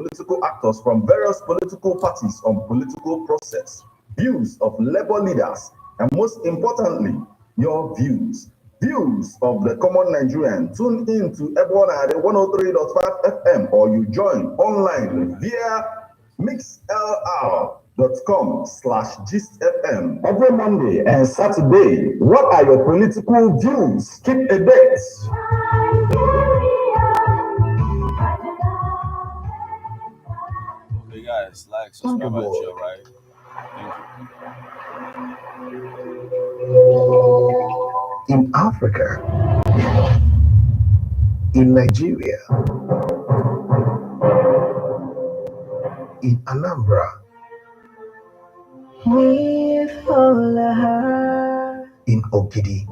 political actors from various political parties on political process, views of labor leaders, and most importantly, your views. Views of the common Nigerian. Tune in to Ebona at 103.5 FM or you join online via mixlr.com/gistfm every Monday and Saturday. What are your political views? Keep a date. Okay, guys, like, subscribe, and share, right? In Africa, in Nigeria, in Anambra, in Ogidi,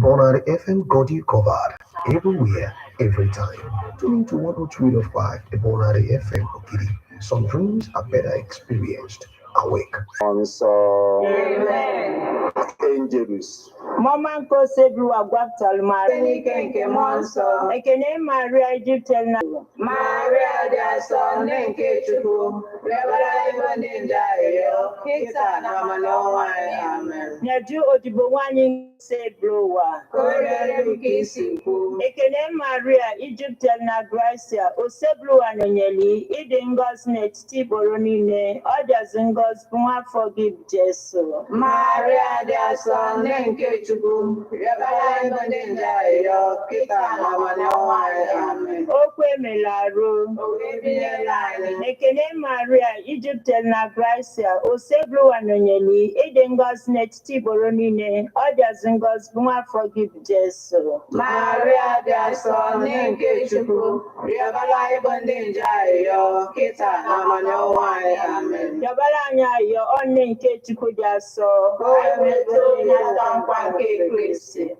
Bonari FM got you covered everywhere, every time. Tune into 103.5 Bonari FM Ogidi. Some dreams are better experienced. Awake. Angels. Mama ko sebru agwaptal Maria kenke monso. Ekene Maria Egyptel na Maria da son nenke chuku. Rebara ibandinja yo. Kita na manowa amen. Nyaju odibo wanyi sebru wa. Kore bukisiku. Ekene Maria Egyptel na Gracia. O sebru wa nonyeli. Ide ngos net tiboronine. Others ngos mwa forgive Jesu. Maria da son nenke chuku. Rebara ibandinja yo. Kita na manowa amen. Okwe melaro. Okwe lani. Ekene Maria Egyptel na Gracia. O sebru wa nonyeli. Ide ngos net tiboronine. Others ngos mwa forgive Jesu. Maria da son nenke chuku. Rebara ibandinja yo. Kita na manowa amen. Yabala nya yo on nenke chuku da so.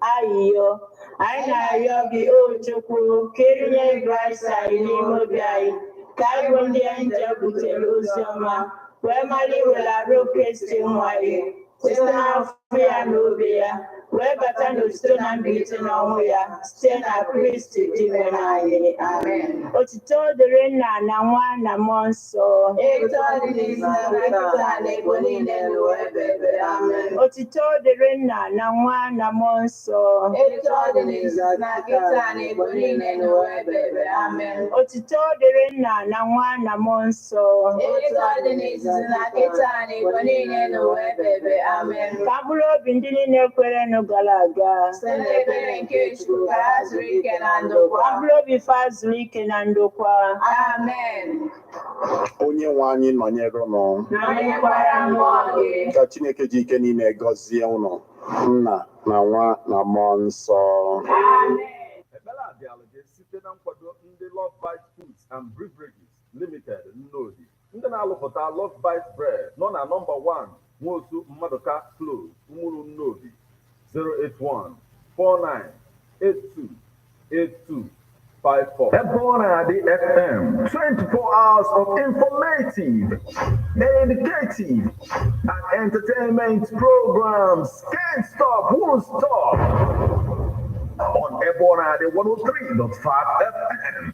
Ayo, aina yogi uchuku, kirinye grasa ilimo gai, kaibondi anja kuteluzama, wemali wela rokesti mwai, sina fia nubia, webatano stona mbiti na uya, stena Kristi dimenaye, amen. Otito direna na mwana monso, eto diniza nakitane bonine nuwebebe, amen. Otito direna na mwana monso, eto diniza nakitane bonine nuwebebe, amen. Otito direna na mwana monso, eto diniza nakitane bonine nuwebebe, amen. Kabulo bindini nekwere no galaga. Sende penenke chuka azrike nandokwa. Kabulo bifazrike nandokwa. Amen. Onye nwanyi nọnyere unu. Nọnyekwara mmụọ gị. Ka Chineke ji ike niile gọzie unu. Nna na nwa na mmụọ nsọ. Amen. Ebele abịalụje site na nkwado ndị Love Bite Foods and Beverages Limited Nnodi. Ndị na-alụpụta Love Bite Bread nọ na nọmba 1 Nwosu Mmaduka Close, Umuru Nnodi, 081-4982-8254. Ebona the FM, 24 hours of informative, educative, and entertainment programs. Can't stop, won't stop. On Ebona the 103.5 FM.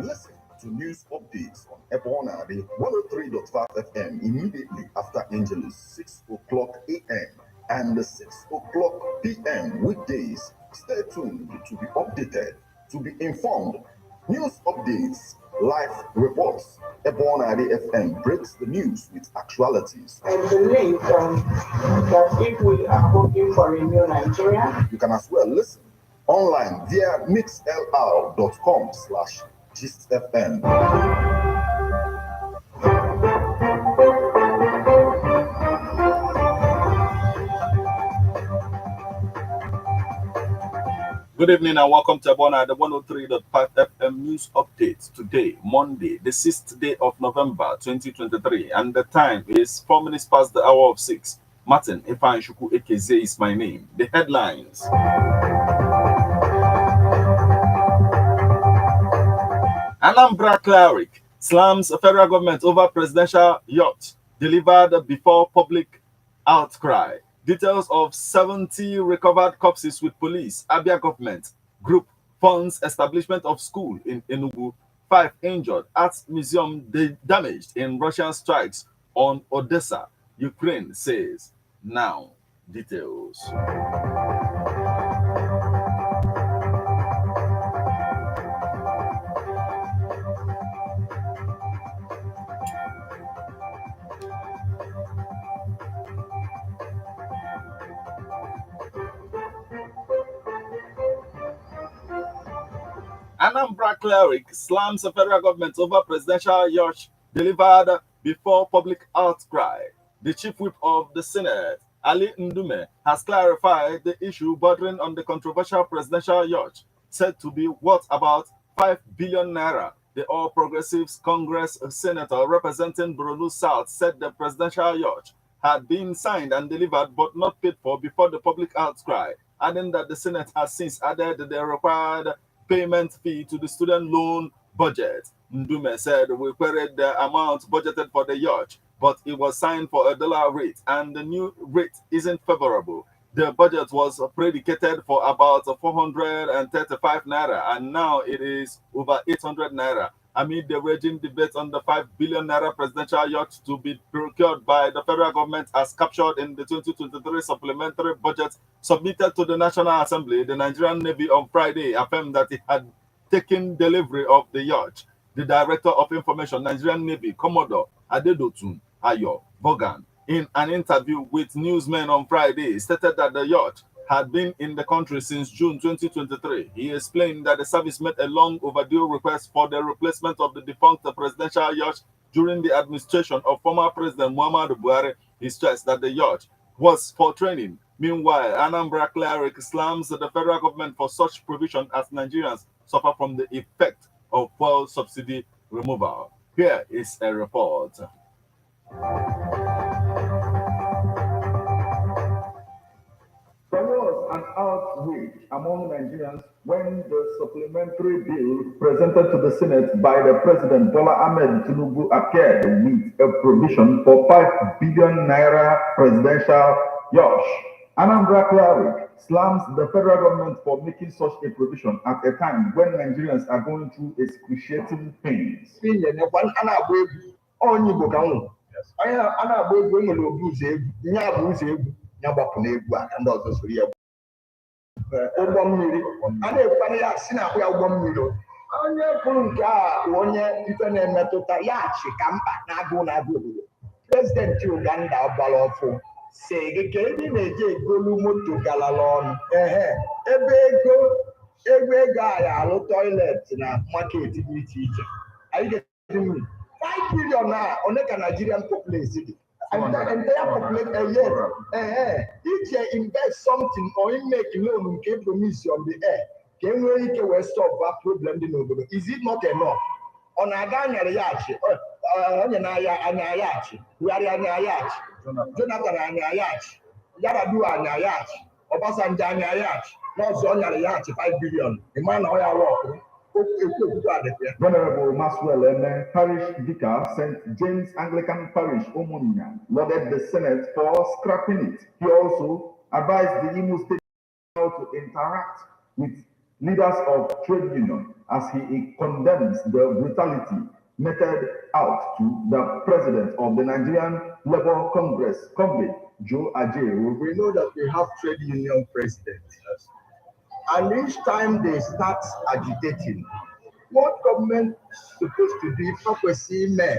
Listen to news updates on Ebona the 103.5 FM immediately after Angelus 6 o'clock a.m. and 6 o'clock p.m. weekdays. Stay tuned to be updated, to be informed. News updates, live reports. Ebona the FM breaks the news with actualities. I believe that if we are hoping for a new Nigeria, you can as well listen online via mixlr.com/gistfm. Good evening and welcome to Ebona, the 103.5 FM news update. Today, Monday, the 6th day of November 2023, and the time is 4 minutes past the hour of 6. Martin Epanshuku Ekeze is my name. The headlines. Anambra cleric slams federal government over presidential yacht delivered before public outcry. Details of 70 recovered corpses with police. Abia government group funds establishment of school in Enugu. 5 injured. Art museum damaged in Russian strikes on Odessa. Ukraine says. Now, details. Anambra cleric slams the federal government over presidential yacht delivered before public outcry. The chief whip of the Senate, Ali Ndume, has clarified the issue bordering on the controversial presidential yacht, said to be worth about 5 billion naira. The All Progressives Congress senator representing Borno South said the presidential yacht had been signed and delivered but not paid for before the public outcry, adding that the Senate has since added the required payment fee to the student loan budget. Ndume said, we queried the amount budgeted for the yacht, but it was signed for $1 rate, and the new rate isn't favorable. The budget was predicated for about 435 naira, and now it is over 800 naira. Amid the raging debate on the 5 billion naira presidential yacht to be procured by the federal government as captured in the 2023 supplementary budget submitted to the National Assembly, the Nigerian Navy on Friday affirmed that it had taken delivery of the yacht. The Director of Information, Nigerian Navy, Commodore Adedotun Ayo Bogan, in an interview with newsmen on Friday, stated that the yacht had been in the country since June 2023. He explained that the service made a long overdue request for the replacement of the defunct presidential yacht during the administration of former President Muhammadu Buhari. He stressed that the yacht was for training. Meanwhile, Anambra cleric slams the federal government for such provision as Nigerians suffer from the effect of fuel subsidy removal. Here is a report. There was an outrage among Nigerians when the supplementary bill presented to the Senate by the President Bola Ahmed Tinubu appeared with a provision for 5 billion naira presidential yacht. Anambra cleric slams the federal government for making such a provision at a time when Nigerians are going through excruciating pains. Ụgbọ mmiri a na-ekwanye ya si na akwa ụgbọ mmiri onye kwuru nke a onye ife na-emetụta ya chi ka mkpa na-agụ obodo. Prezidenti Uganda ọgbara ọfụ si gị ka ebe na-eje egolu moto galala ọnụ ebe ego a ya alụ toilet na market dị iche iche anyị ga-eji 5 billion na one ka Nigerian population dị. Entire population each year invest something or make loan nke promise on the air ka enwere ike wee solve that problem dị n'obodo. Is it not enough? Ọ na-aga anyara ya achị onye na-aya anya ya achị Buhari anya ya achị Jonathan anya ya achị Yar'Adua anya ya achị Obasanjo anya ya achị n'ọzọ nyara ya achị 5 billion ịma na ọ ya wọkụ. Venerable Maxwell Eme, Parish Vicar, St. James Anglican Parish, Omonia, lauded the Senate for scrapping it. He also advised the Imo State how to interact with leaders of trade union as he condemns the brutality meted out to the president of the Nigerian Labour Congress, Comrade Joe Ajaero. We know that we have trade union presidents. And each time they start agitating, what government is supposed to do if we men?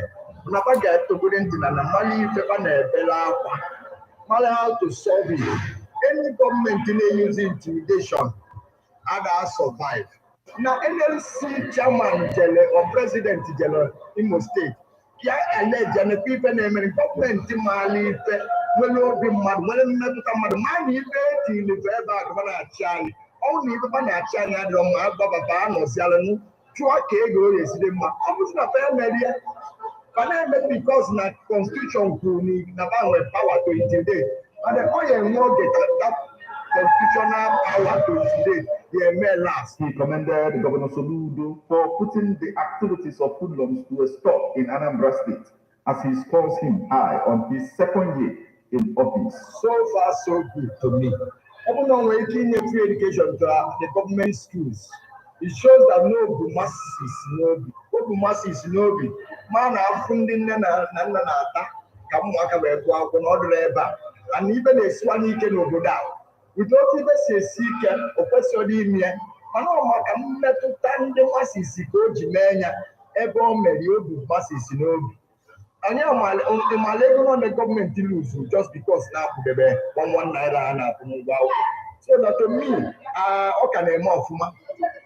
How to solve it? Any government using intimidation, others survive. Now, NLC chairman or president Imo State, yeah, alleged and the people naming government Mali, will be mad, money till the ever only the Banachana Roma Baba or Salanu, Chuakego is the fair media. Because the constitution could need power to intimidate. And the oil more get that constitutional power to intimidate the may last. He commended Governor Soludo for putting the activities of hoodlums to a stop in Anambra State, as he scores him high on his second year in office. So far, so good to me. Even though we're taking free education to the government schools, it shows that no masses no be. Man, I'm funding na come work away to our order, and even a swanny can go down. We don't even say seeker or question me. I know my commander to turn the masses go Jimena, everyone may you masses no. And yeah, my labor on the government to lose just because now the 1 naira and so that to me, okay, I'm off.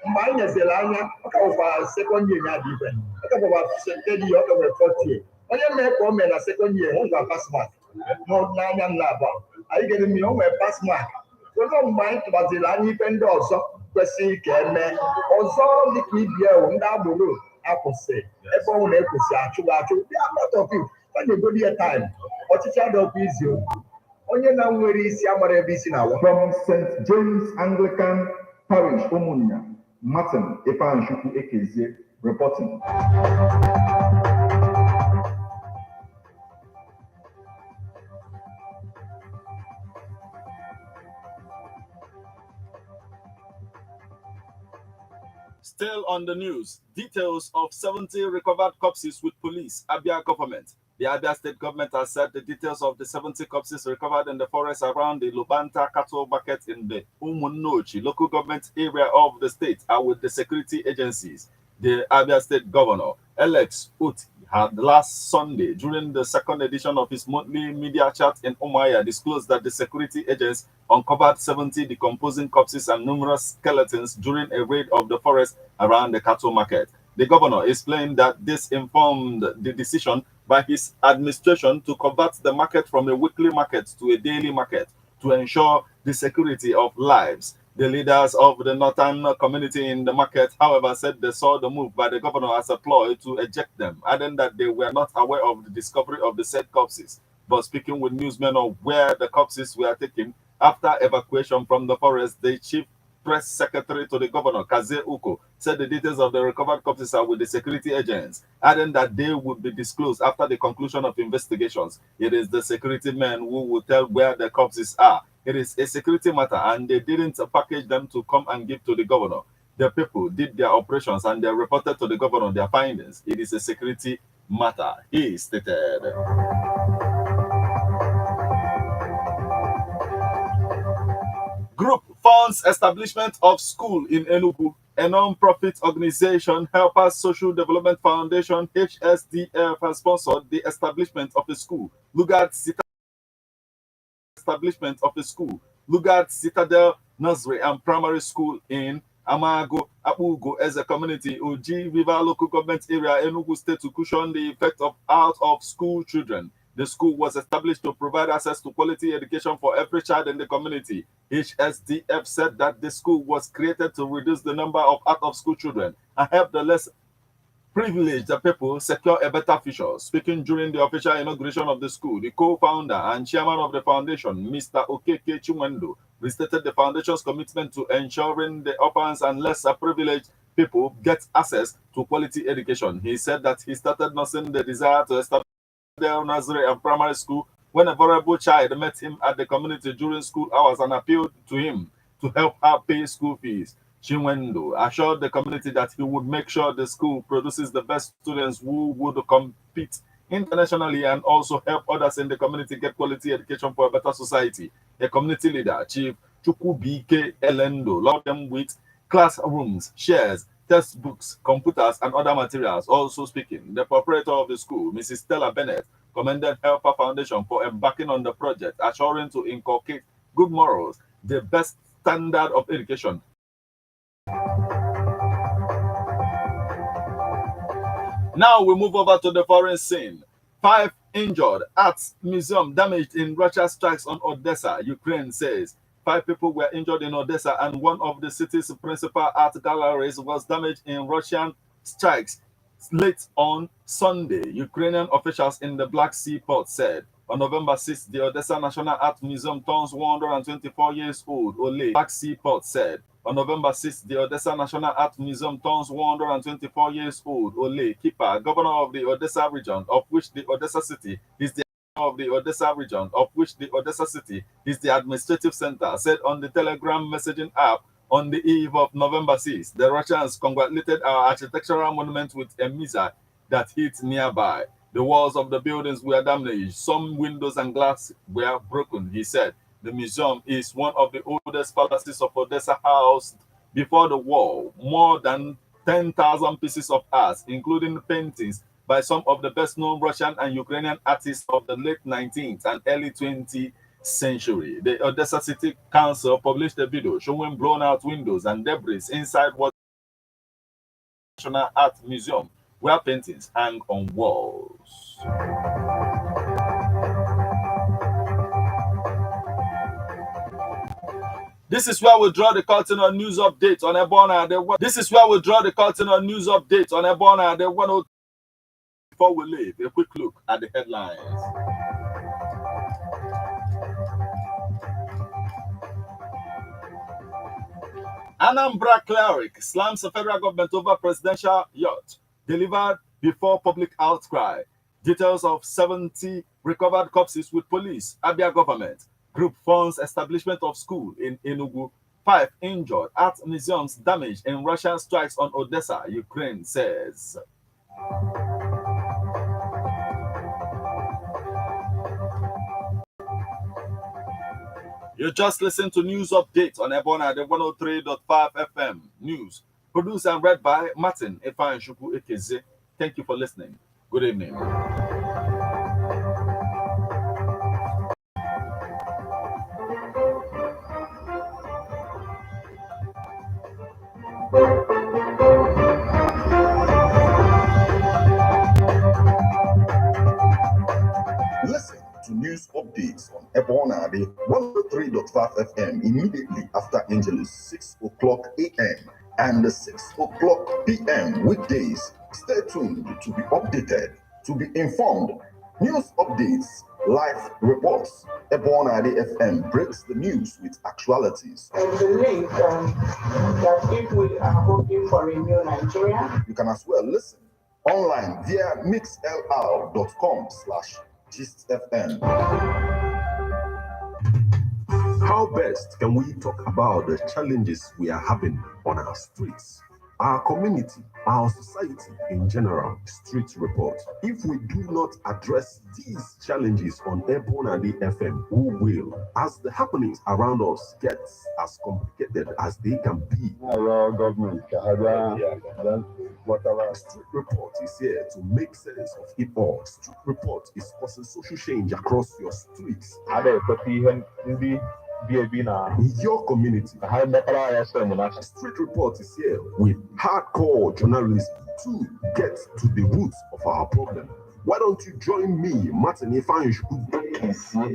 Mine is a liner, okay, over second year, not different. Okay, about second year, okay, 40. When you make comment a second year, won't pass mark. No, 9 and lava. Are you getting me on my pass mark? So don't mind about the line, even also, but see, can also the key here, down below. Apple say, everyone will say, actually, I'm not of you. When you go there time, or teach you easy. Onye na nwere isi amara ebe isi na-awa. From St. James Anglican Parish, Umunya, Martin Ifanchukwu Ekezie reporting. Still on the news, details of 70 recovered corpses with police, Abia government. The Abia state government has said the details of the 70 corpses recovered in the forest around the Lubanta cattle market in the Umunnochi local government area of the state are with the security agencies. The Abia state governor, Alex Uti, had last Sunday, during the second edition of his monthly media chat in Umuahia, disclosed that the security agents uncovered 70 decomposing corpses and numerous skeletons during a raid of the forest around the cattle market. The governor explained that this informed the decision by his administration to convert the market from a weekly market to a daily market to ensure the security of lives. The leaders of the northern community in the market, however, said they saw the move by the governor as a ploy to eject them, adding that they were not aware of the discovery of the said corpses. But speaking with newsmen of where the corpses were taken after evacuation from the forest, the chief press secretary to the governor, Kaze Uko, said the details of the recovered corpses are with the security agents, adding that they would be disclosed after the conclusion of investigations. It is the security men who will tell where the corpses are. It is a security matter, and they didn't package them to come and give to the governor. The people did their operations and they reported to the governor their findings. It is a security matter, he stated. Group funds establishment of school in Enugu. A non-profit organization, Helpers Social Development Foundation (HSDF), has sponsored the establishment of a school. Lugard Citadel Nursery and Primary School in Amago, Abugo as a community, Oji River local government area, Enugu State, to cushion the effect of out-of-school children. The school was established to provide access to quality education for every child in the community. HSDF said that the school was created to reduce the number of out-of-school children and help the less privileged people secure a better future. Speaking during the official inauguration of the school, the co-founder and chairman of the foundation, Mr. Okeke Chumendo, restated the foundation's commitment to ensuring the orphans and less privileged people get access to quality education. He said that he started nursing the desire to establish the nursery and primary school when a vulnerable child met him at the community during school hours and appealed to him to help her pay school fees. Chinwendo assured the community that he would make sure the school produces the best students who would compete internationally and also help others in the community get quality education for a better society. A community leader, Chief Chukubike Elendo, loved them with classrooms, chairs, textbooks, computers, and other materials. Also speaking, the proprietor of the school, Mrs. Stella Bennett, commended Helper Foundation for embarking on the project, assuring to inculcate good morals, the best standard of education. Now we move over to the foreign scene. 5 injured, arts museum damaged in Russia strikes on Odessa, Ukraine says. 5 people were injured in Odessa and one of the city's principal art galleries was damaged in Russian strikes late on Sunday, Ukrainian officials in the Black Sea port said. On November 6th, the Odessa National Art Museum turns 124 years old, Ole, Black Sea port said. On November 6th, the Odessa National Art Museum turns 124 years old, Ole Kipa, governor of the Odessa region, of which the Odessa city is the of the Odessa region, of which the Odessa city is the administrative center, said on the Telegram messaging app on the eve of November 6. The Russians congratulated our architectural monument with a missile that hit nearby. The walls of the buildings were damaged. Some windows and glass were broken, he said. The museum is one of the oldest palaces of Odessa, housed before the war more than 10,000 pieces of art, including paintings by some of the best-known Russian and Ukrainian artists of the late 19th and early 20th century. The Odessa City Council published a video showing blown-out windows and debris inside what National Art Museum, where paintings hang on walls. This is where we draw the curtain on news updates on Ebona. This is where we draw the curtain on news updates on Ebona. Before we leave, a quick look at the headlines. Anambra cleric slams the federal government over presidential yacht delivered before public outcry. Details of 70 recovered corpses with police. Abia government. Group funds establishment of school in Enugu. 5 injured. Art museums damaged in Russian strikes on Odessa, Ukraine says. You just listened to news updates on Ebona, the 103.5 FM news. Produced and read by Martin Efan Shuku Ekeze. Thank you for listening. Good evening. Listen to news updates on Ebona, the 103.5 FM immediately after Angelus 6 o'clock a.m. and 6 o'clock p.m. weekdays. Stay tuned to be updated, to be informed. News updates, live reports. Ebona the FM breaks the news with actualities. And the link that if we are hoping for a new Nigeria, you can as well listen online via mixlr.com/GistFM. How best can we talk about the challenges we are having on our streets, our community, our society in general? Street report. If we do not address these challenges on Ebona the FM, who will? As the happenings around us get as complicated as they can be. Our government, Street report is here to make sense of it all. Street report is causing social change across your streets. In your community. Street report is here with hardcore journalism to get to the roots of our problem. Why don't you join me, Martin Efan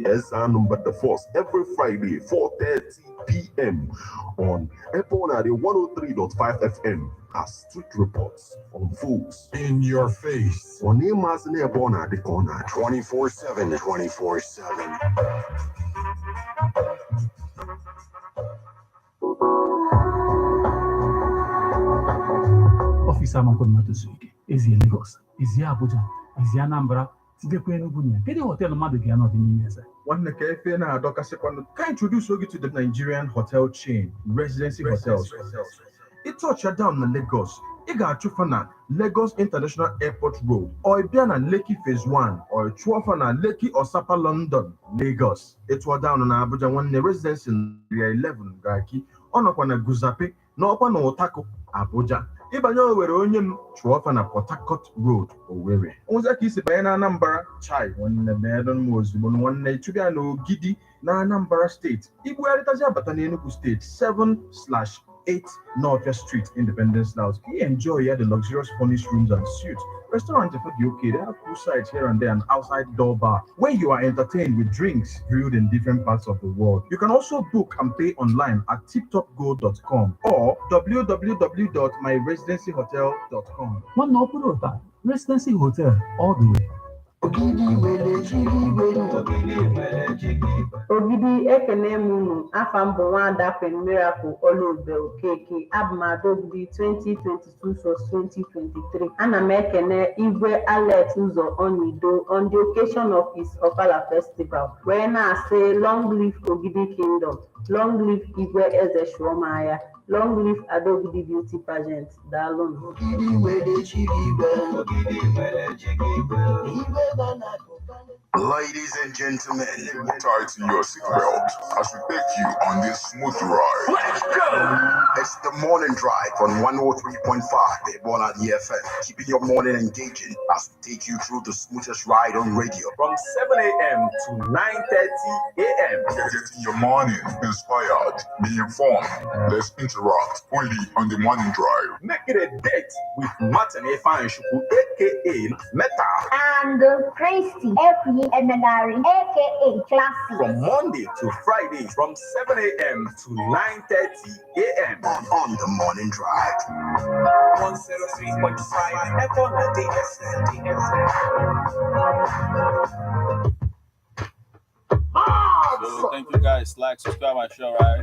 as our number the force every Friday, 4:30 p.m. on Ebona, the 103.5 FM as Street Reports unfolds in your face. On Emas in Ebona, the corner 24/7, 24/7. Officer Makoto Suike, is he Lagos, is he Abuja, is he Anambra, Tidekwe Nubunia, Kedi Hotel Madu not in Yesa. One cafe na Doka Second can introduce you to the Nigerian hotel chain, Residency Hotels. It touched you down in Lagos. Iga Chufana, Lagos International Airport Road, or Ibiana Lekki Phase 1, or Chuafana Lekki or Sapa London, Lagos. It was down on Abuja one residence in area 11 Gaki, on Okwana Guzape, no Okwana Otako, Abuja. Ibanyo were onion Chuafana Port Harcourt Road, Owerri. Ozaki is Bayana Nambara, Chai, one the Madon Muslim, one Tubiano Gidi, na Anambra State. Ibueritaja Batanenuku State, 7/8 Northwest Street, Independence House. You enjoy the luxurious furnished rooms and suites. Restaurants are okay. They have poolsides here and there, and outside door bar where you are entertained with drinks brewed in different parts of the world. You can also book and pay online at tiptopgo.com or www.myresidencyhotel.com. One no Residency Hotel, all the way. Ogidi ekene munu afambo nwada Pen Miracle Oluobe Okeke abụmada Ogidi 2022/2023. Ana m ekene Igwe Alex Ụzọ Onido on the occasion of his Ofala Festival. Wee na-asị long live Ogidi Kingdom, long live Igwe Eze Shuomaya, long live Adogidi Beauty Pageant. Daalụnụ. Ladies and gentlemen, tighten your seatbelt as we take you on this smooth ride. Let's go! It's the morning drive on 103.5 Ebola FM, keeping your morning engaging as we take you through the smoothest ride on radio. From 7 a.m. to 9:30 a.m. Getting your morning inspired, be informed. Let's interact only on the morning drive. Make it a date with Martin Efanshuku, aka Meta. And Christy FEMNR, aka Classy. From Monday to Friday, from 7 a.m. to 9:30 a.m. on the morning drive. 103.5 FM. So thank you guys. Like, subscribe, and share, right?